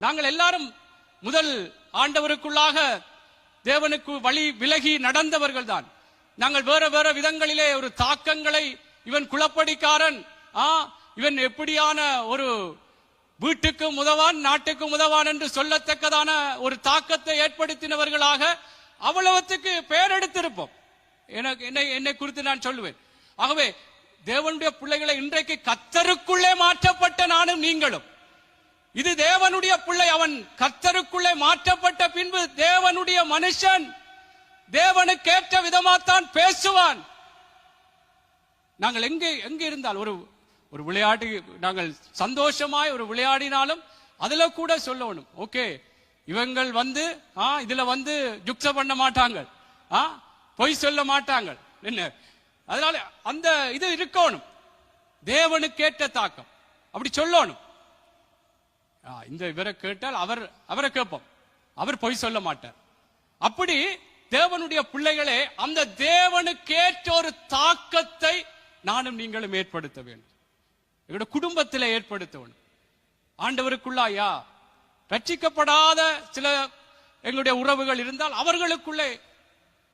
நாங்கள் எல்லாரும் முதல் ஆண்டவருக்குள்ளாக தேவனுக்கு வழி விலகி நடந்தவர்கள் தான். நாங்கள் வேற வேற விதங்களிலே ஒரு தாக்கங்களை, இவன் குளப்படிக்காரன், இவன் எப்படியான ஒரு வீட்டுக்கும் உதவான் நாட்டுக்கும் உதவான் என்று சொல்லத்தக்கதான ஒரு தாக்கத்தை ஏற்படுத்தினவர்களாக அவ்வளவுக்கு பெயர் எடுத்திருப்போம். என்னை குறித்து நான் சொல்லுவேன். ஆகவே தேவனுடைய பிள்ளைகளை இன்றைக்கு கர்த்தருக்குள்ளே மாற்றப்பட்ட நானும் நீங்களும், இது தேவனுடைய பிள்ளை, அவன் கர்த்தருக்குள்ளே மாற்றப்பட்ட பின்பு தேவனுடைய மனுஷன் தேவனுக்கேற்ற விதமாத்தான் பேசுவான். நாங்கள் எங்கே இருந்தால் ஒரு விளையாட்டு, நாங்கள் சந்தோஷமாய் ஒரு விளையாடினாலும் அதுல கூட சொல்லணும், ஓகே இவங்கள் இதுல ஜுக்ஸ பண்ண மாட்டாங்க, பொய் சொல்ல மாட்டாங்க, என்ன அதனால அந்த இது இருக்கணும், தேவனுக்கேற்ற தாக்கம் அப்படி சொல்லணும். இந்த இவரை கேட்டால் அவரை கேட்போம், அவர் பொய் சொல்ல மாட்டார். அப்படி தேவனுடைய பிள்ளைகளே அந்த தேவனுக்கேற்ற ஒரு தாக்கத்தை நானும் நீங்களும் ஏற்படுத்த வேண்டும், எங்களுடைய குடும்பத்தில் ஏற்படுத்த வேண்டும். ஆண்டவருக்குள்ளாயா ரட்சிக்கப்படாத சில எங்களுடைய உறவுகள் இருந்தால் அவர்களுக்குள்ளே